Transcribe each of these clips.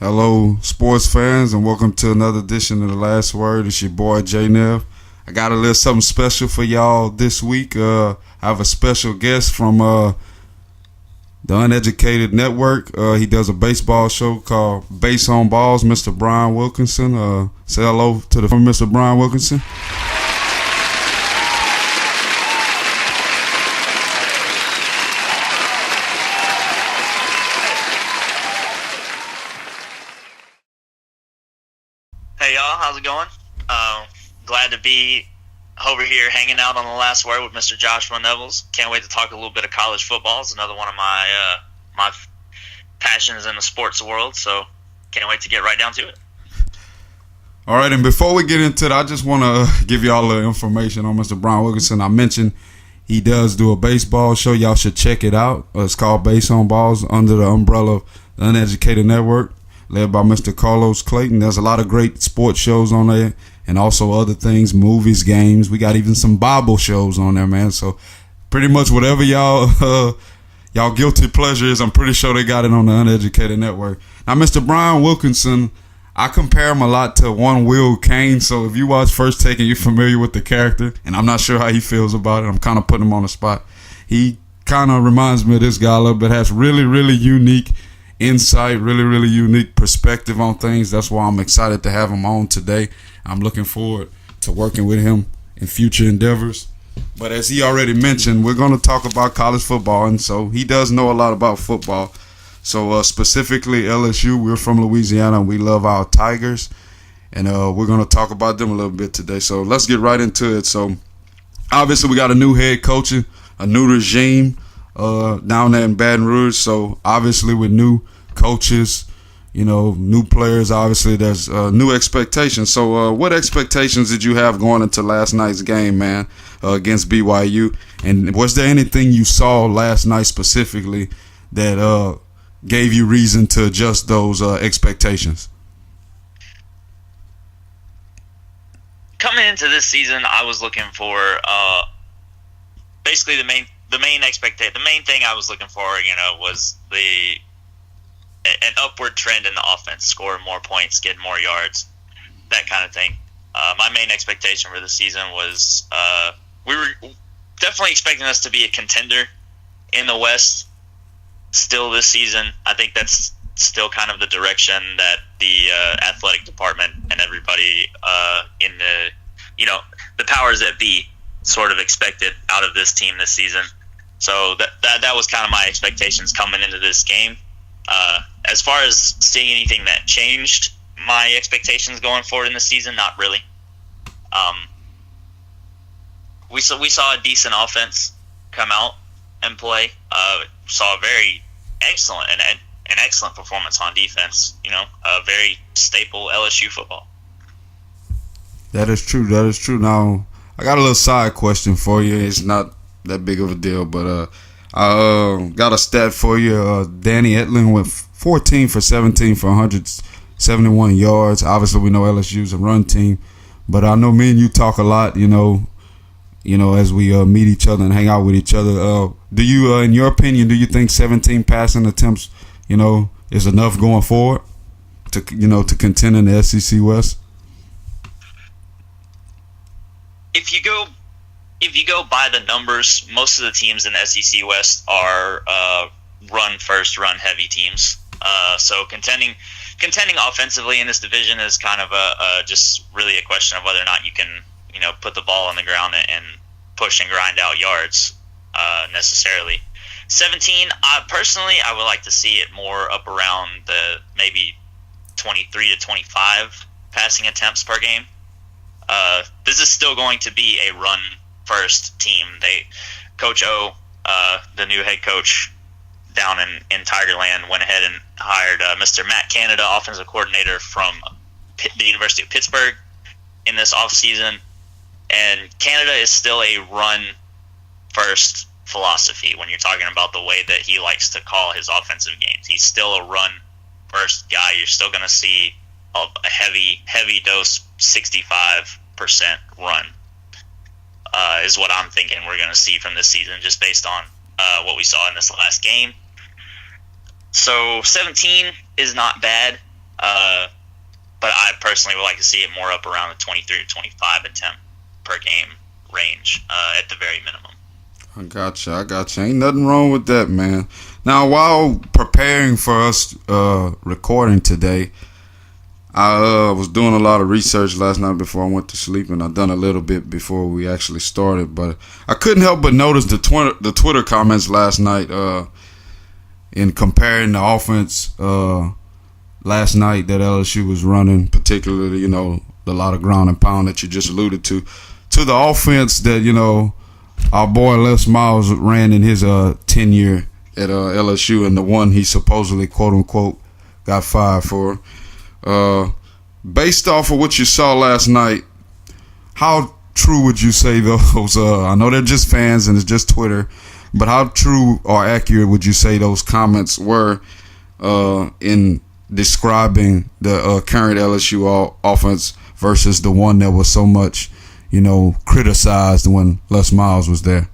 Hello, sports fans, and welcome to another edition of The Last Word. It's your boy, J Nev. I got a little something special for y'all this week. I have a special guest from the Uneducated Network. He does a baseball show called Base on Balls, Mr. Brian Wilkinson. Say hello to Mr. Brian Wilkinson. Hey y'all, how's it going? Glad to be over here hanging out on The Last Word with Mr. Joshua Nevels. Can't wait to talk a little bit of college football. It's another one of my passions in the sports world, so can't wait to get right down to it. All right, and before we get into it, I just want to give y'all a little information on Mr. Brian Wilkinson. I mentioned he does do a baseball show. Y'all should check it out. It's called Base on Balls under the umbrella of the Uneducated Network, led by Mr. Carlos Clayton. There's a lot of great sports shows on there and also other things, movies, games. We got even some Bible shows on there, man. So pretty much whatever y'all guilty pleasure is, I'm pretty sure they got it on the Uneducated Network. Now, Mr. Brian Wilkinson, I compare him a lot to one Will Kane. So if you watch First Take and you're familiar with the character, and I'm not sure how he feels about it, I'm kind of putting him on the spot. He kind of reminds me of this guy a little bit, has really, really unique insight, really, really unique perspective on things. That's why I'm excited to have him on today. I'm looking forward to working with him in future endeavors. But as he already mentioned, we're going to talk about college football, and so he does know a lot about football. So specifically LSU, we're from Louisiana, and we love our Tigers, and we're going to talk about them a little bit today. So let's get right into it. So obviously we got a new head coach, a new regime down there in Baton Rouge. So obviously with new coaches, new players, obviously there's new expectations. So what expectations did you have going into last night's game, man, against BYU? And was there anything you saw last night specifically that gave you reason to adjust those expectations? Coming into this season, I was looking for basically the main thing I was looking for, was an upward trend in the offense, scoring more points, getting more yards, that kind of thing. My main expectation for the season was we were definitely expecting us to be a contender in the West still this season. I think that's still kind of the direction that the athletic department and everybody in the powers that be sort of expected out of this team this season. So that was kind of my expectations coming into this game. As far as seeing anything that changed my expectations going forward in the season, not really. We saw a decent offense come out and play. Saw a very excellent an excellent performance on defense. A very staple LSU football. That is true. Now, I got a little side question for you. It's not that big of a deal, but I got a stat for you. Danny Etling went 14 for 17 for 171 yards. Obviously, we know LSU's a run team, but I know me and you talk a lot, as we meet each other and hang out with each other. Do you, in your opinion, do you think 17 passing attempts, is enough going forward to contend in the SEC West? If you go by the numbers, most of the teams in the SEC West are run first, run heavy teams. So contending offensively in this division is kind of just really a question of whether or not you can put the ball on the ground and push and grind out yards necessarily. 17, personally, I would like to see it more up around the maybe 23 to 25 passing attempts per game. This is still going to be a run-first team. Coach O, the new head coach down in Tigerland, went ahead and hired Mr. Matt Canada, offensive coordinator from the University of Pittsburgh, in this offseason. And Canada is still a run-first philosophy when you're talking about the way that he likes to call his offensive games. He's still a run-first guy. You're still going to see a heavy dose 65% run is what I'm thinking we're going to see from this season, just based on what we saw in this last game. So 17 is not bad. But I personally would like to see it more up around the 23 to 25 attempt per game range at the very minimum. I gotcha. Ain't nothing wrong with that, man. Now, while preparing for us recording today, I was doing a lot of research last night before I went to sleep, and I done a little bit before we actually started. But I couldn't help but notice the Twitter comments last night in comparing the offense last night that LSU was running, particularly, a lot of ground and pound that you just alluded to the offense that, our boy Les Miles ran in his tenure at LSU, and the one he supposedly, quote unquote, got fired for. Based off of what you saw last night, how true would you say those? I know they're just fans and it's just Twitter, but how true or accurate would you say those comments were in describing the current LSU offense versus the one that was so much, criticized when Les Miles was there?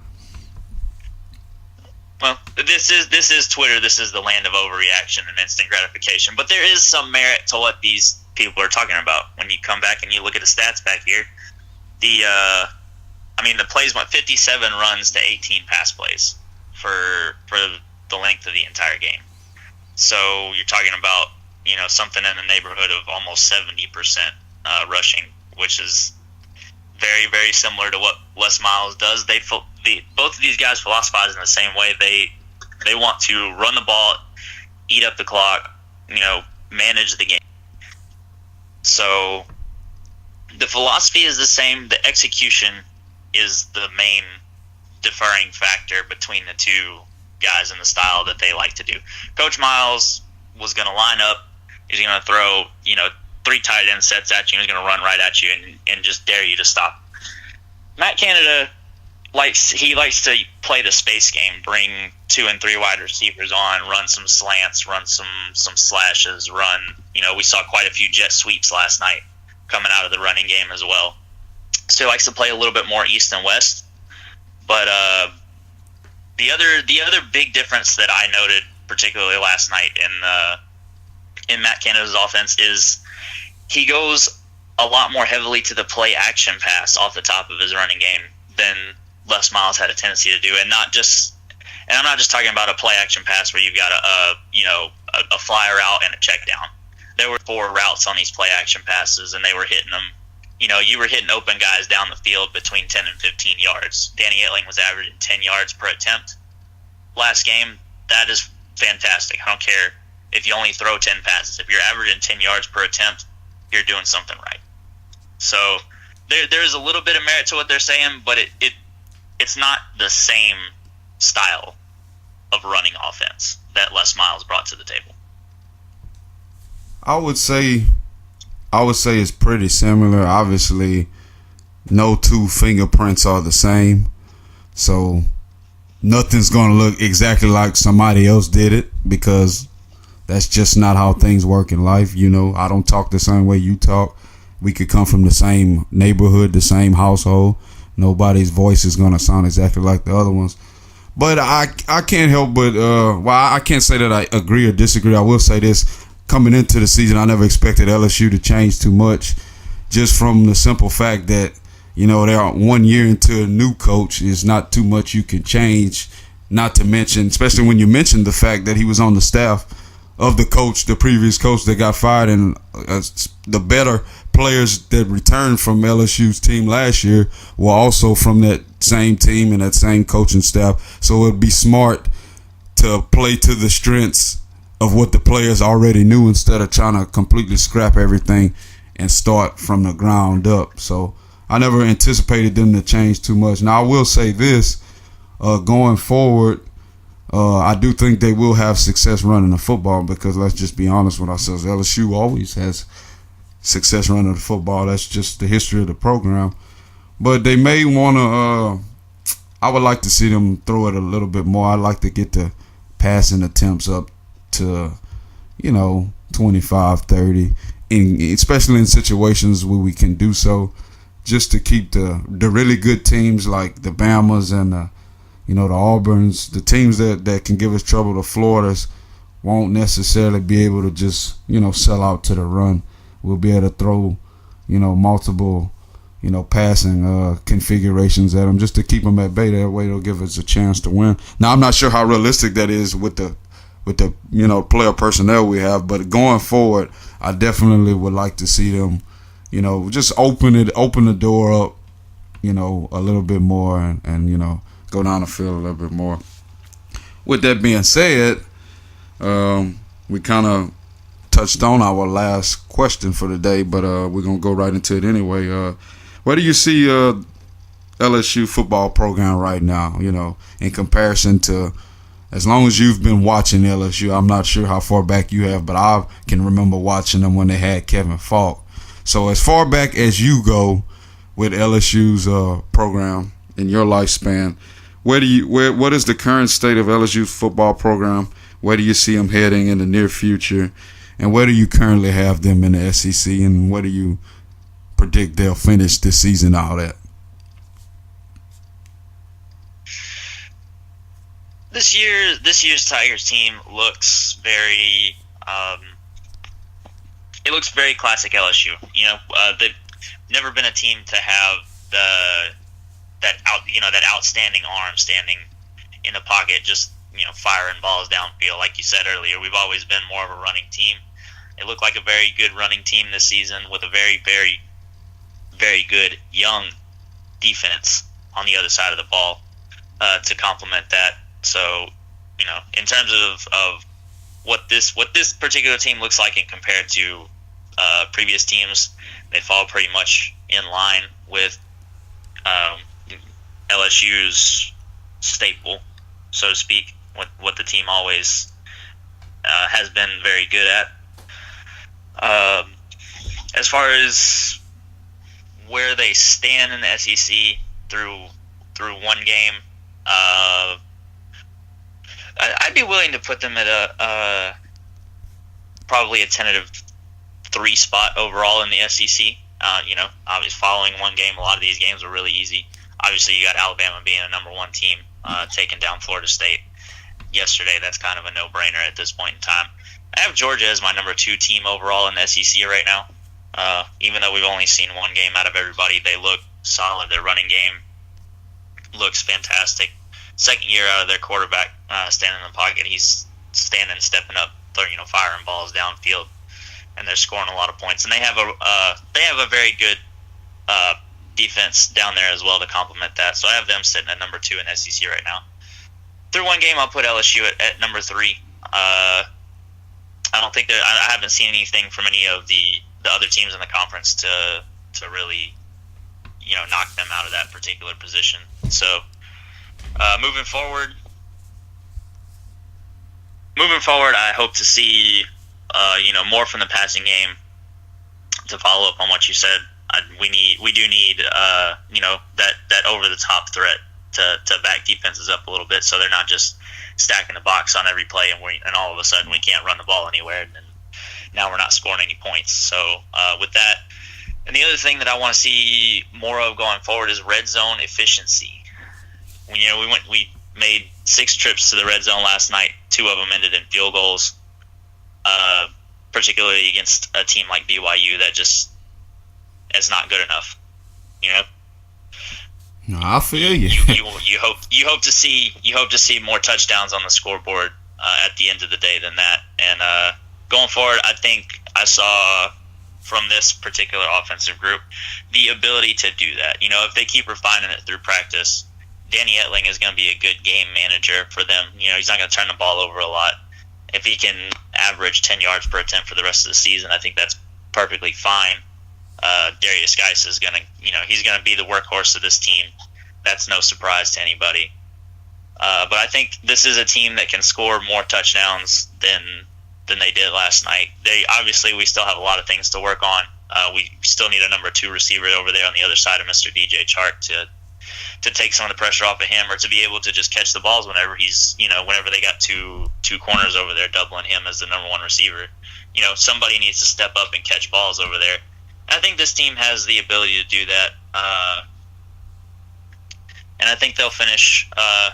Well, this is Twitter. This is the land of overreaction and instant gratification. But there is some merit to what these people are talking about. When you come back and you look at the stats back here, the plays went 57 runs to 18 pass plays for the length of the entire game. So you're talking about something in the neighborhood of almost 70% rushing, which is very, very similar to what Les Miles does. Both of these guys philosophize in the same way. They want to run the ball, eat up the clock, manage the game. So the philosophy is the same. The execution is the main differing factor between the two guys in the style that they like to do. Coach Miles was going to line up. He's going to throw, 3 tight end sets at you. He's going to run right at you and just dare you to stop. Matt Canada likes to play the space game, bring 2 and 3 wide receivers on, run some slants, run some slashes, we saw quite a few jet sweeps last night coming out of the running game as well. So he likes to play a little bit more east and west. But the other big difference that I noted, particularly last night in Matt Canada's offense, is he goes a lot more heavily to the play action pass off the top of his running game than Les Miles had a tendency to do, and I'm not just talking about a play action pass where you've got a fly route and a check down. There were 4 routes on these play action passes, and they were hitting them. You were hitting open guys down the field between 10 and 15 yards. Danny Etling was averaging 10 yards per attempt last game. That is fantastic. I don't care if you only throw 10 passes. If you're averaging 10 yards per attempt, you're doing something right. So there's a little bit of merit to what they're saying, but it's not the same style of running offense that Les Miles brought to the table. I would say it's pretty similar. Obviously, no 2 fingerprints are the same, so nothing's going to look exactly like somebody else did it, because that's just not how things work in life. I don't talk the same way you talk. We could come from the same neighborhood, the same household. Nobody's voice is going to sound exactly like the other ones. But I can't help but, I can't say that I agree or disagree. I will say this. Coming into the season, I never expected LSU to change too much, just from the simple fact that, they're 1 year into a new coach. It's not too much you can change, not to mention, especially when you mention the fact that he was on the staff of the previous coach that got fired, and the better players that returned from LSU's team last year were also from that same team and that same coaching staff. So it'd be smart to play to the strengths of what the players already knew, instead of trying to completely scrap everything and start from the ground up. So I never anticipated them to change too much. Now, I will say this, going forward, I do think they will have success running the football, because let's just be honest with ourselves. LSU always has success running the football. That's just the history of the program. But they may want to, I would like to see them throw it a little bit more. I'd like to get the passing attempts up to, 25, 30, especially in situations where we can do so, just to keep the really good teams like the Bamas and the Auburns, the teams that can give us trouble, the Floridas, won't necessarily be able to just, sell out to the run. We'll be able to throw, multiple, passing configurations at them just to keep them at bay. That way they'll give us a chance to win. Now, I'm not sure how realistic that is with the player personnel we have, but going forward, I definitely would like to see them, just open the door up, a little bit more and go down the field a little bit more. With that being said, we kind of touched on our last question for the day, but we're going to go right into it anyway. Where do you see LSU football program right now, in comparison to, as long as you've been watching LSU? I'm not sure how far back you have, but I can remember watching them when they had Kevin Falk. So as far back as you go with LSU's program in your lifespan, what is the current state of LSU's football program? Where do you see them heading in the near future? And where do you currently have them in the SEC? And where do you predict they'll finish this season out at? This year's Tigers team looks very it looks very classic LSU. They've never been a team to have that outstanding arm standing in the pocket, just firing balls downfield. Like you said earlier, we've always been more of a running team. It looked like a very good running team this season with a very, very, very good young defense on the other side of the ball to complement that. So, in terms of what this particular team looks like and compared to previous teams, they fall pretty much in line with LSU's staple, so to speak, what the team always has been very good at. As far as where they stand in the SEC through one game, I'd be willing to put them at a probably a tentative 3 spot overall in the SEC. Obviously following one game, a lot of these games were really easy. Obviously, you got Alabama being a number 1 team, taking down Florida State yesterday. That's kind of a no-brainer at this point in time. I have Georgia as my number 2 team overall in the SEC right now. Even though we've only seen one game out of everybody, they look solid. Their running game looks fantastic. Second year out of their quarterback standing in the pocket, he's stepping up, firing balls downfield, and they're scoring a lot of points. And they have a very good defense down there as well to complement that. So I have them sitting at number 2 in SEC right now. Through one game, I'll put LSU at number 3. I don't think I haven't seen anything from any of the other teams in the conference to really knock them out of that particular position. So moving forward, I hope to see more from the passing game. To follow up on what you said, we do need that over the top threat to back defenses up a little bit, so they're not just stacking the box on every play and all of a sudden we can't run the ball anywhere, and now we're not scoring any points. So with that, and the other thing that I want to see more of going forward is red zone efficiency. We made 6 trips to the red zone last night. 2 of them ended in field goals, particularly against a team like BYU that just is not good enough. No, I feel you. you hope to see more touchdowns on the scoreboard at the end of the day than that. And going forward, I think I saw from this particular offensive group the ability to do that. If they keep refining it through practice, Danny Etling is going to be a good game manager for them. He's not going to turn the ball over a lot. If he can average 10 yards per attempt for the rest of the season, I think that's perfectly fine. Darius Geis is going to, he's going to be the workhorse of this team. That's no surprise to anybody. But I think this is a team that can score more touchdowns than they did last night. We still have a lot of things to work on. We still need a number 2 receiver over there on the other side of Mr. DJ Chark to take some of the pressure off of him, or to be able to just catch the balls whenever whenever they got two corners over there doubling him as the number 1 receiver. Somebody needs to step up and catch balls over there. I think this team has the ability to do that, and I think they'll finish. I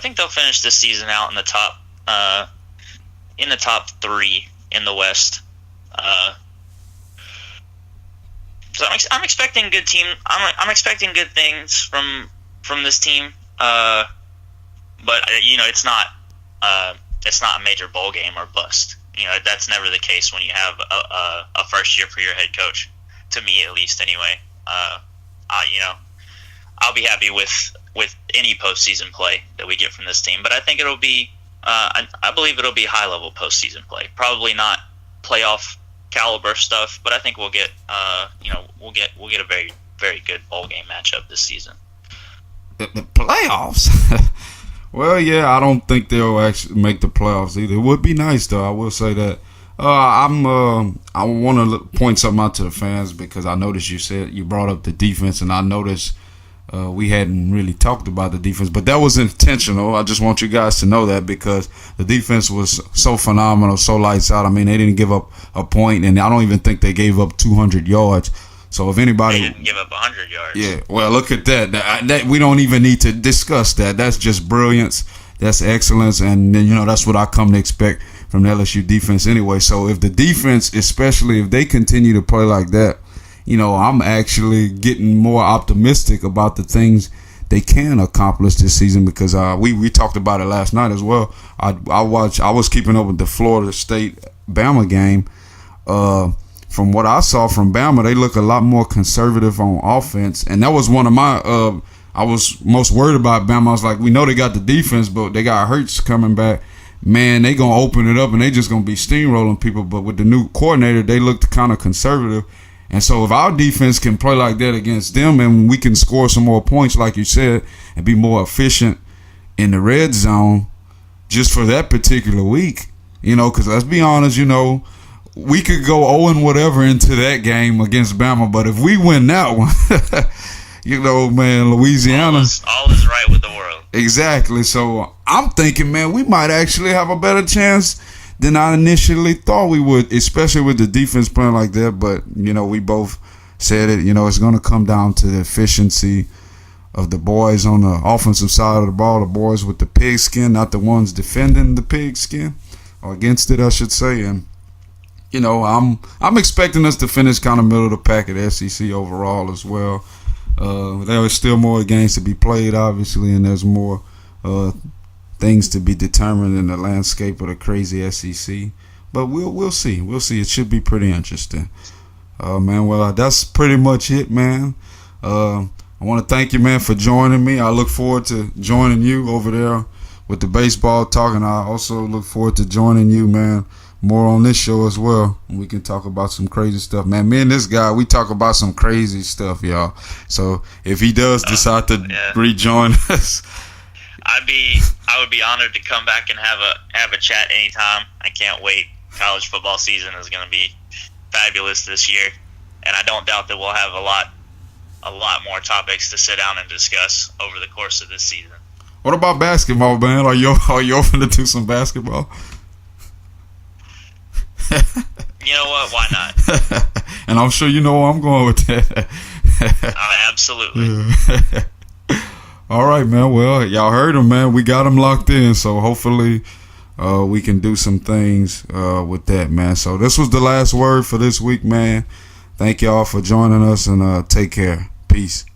think they'll finish this season out in the top top 3 in the West. So I'm expecting good team. I'm expecting good things from this team. But it's not a major bowl game or bust. That's never the case when you have a first year for your head coach. To me, at least, anyway. I'll be happy with any postseason play that we get from this team. But I think it'll be. I believe it'll be high level postseason play. Probably not playoff caliber stuff, but I think we'll get we'll get a very, very good bowl game matchup this season. The playoffs. Well, yeah, I don't think they'll actually make the playoffs either. It would be nice, though. I will say that. I want to point something out to the fans because I noticed you brought up the defense, and I noticed we hadn't really talked about the defense, but that was intentional. I just want you guys to know that because the defense was so phenomenal, so lights out. I mean, they didn't give up a point, and I don't even think they gave up 200 yards. So if anybody, they didn't give up 100 yards. Yeah, well, look at that. That we don't even need to discuss that. That's just brilliance. That's excellence, and that's what I come to expect from the LSU defense anyway. So if the defense, especially if they continue to play like that, I'm actually getting more optimistic about the things they can accomplish this season because we talked about it last night as well. I was keeping up with the Florida State Bama game. From what I saw from Bama, they look a lot more conservative on offense, and that was one of my. I was most worried about Bama. I was like, we know they got the defense, but they got Hurts coming back. Man, they gonna open it up and they just gonna be steamrolling people. But with the new coordinator, they looked kind of conservative. And so if our defense can play like that against them and we can score some more points, like you said, and be more efficient in the red zone just for that particular week, because let's be honest, we could go 0 whatever into that game against Bama, but if we win that one, man, Louisiana. All is right with the world. Exactly. So I'm thinking, man, we might actually have a better chance than I initially thought we would, especially with the defense playing like that. But, we both said it, it's going to come down to the efficiency of the boys on the offensive side of the ball, the boys with the pigskin, not the ones defending the pigskin, or against it, I should say. And, I'm expecting us to finish kind of middle of the pack at SEC overall as well. There are still more games to be played, obviously, and there's more things to be determined in the landscape of the crazy SEC. But we'll see. We'll see. It should be pretty interesting. Man, well, that's pretty much it, man. I want to thank you, man, for joining me. I look forward to joining you over there with the baseball talk, and I also look forward to joining you, man, more on this show as well. We can talk about some crazy stuff, man. Me and this guy, we talk about some crazy stuff, y'all. So if he does decide to rejoin us, I would be honored to come back and have a chat anytime. I can't wait. College football season is going to be fabulous this year, and I don't doubt that we'll have a lot more topics to sit down and discuss over the course of this season. What about basketball, man? Are you open to do some basketball? You know what? Why not? And I'm sure you know where I'm going with that. Absolutely. All right, man. Well, y'all heard him, man. We got him locked in, so hopefully we can do some things with that, man. So this was the last word for this week, man. Thank y'all for joining us, and take care. Peace.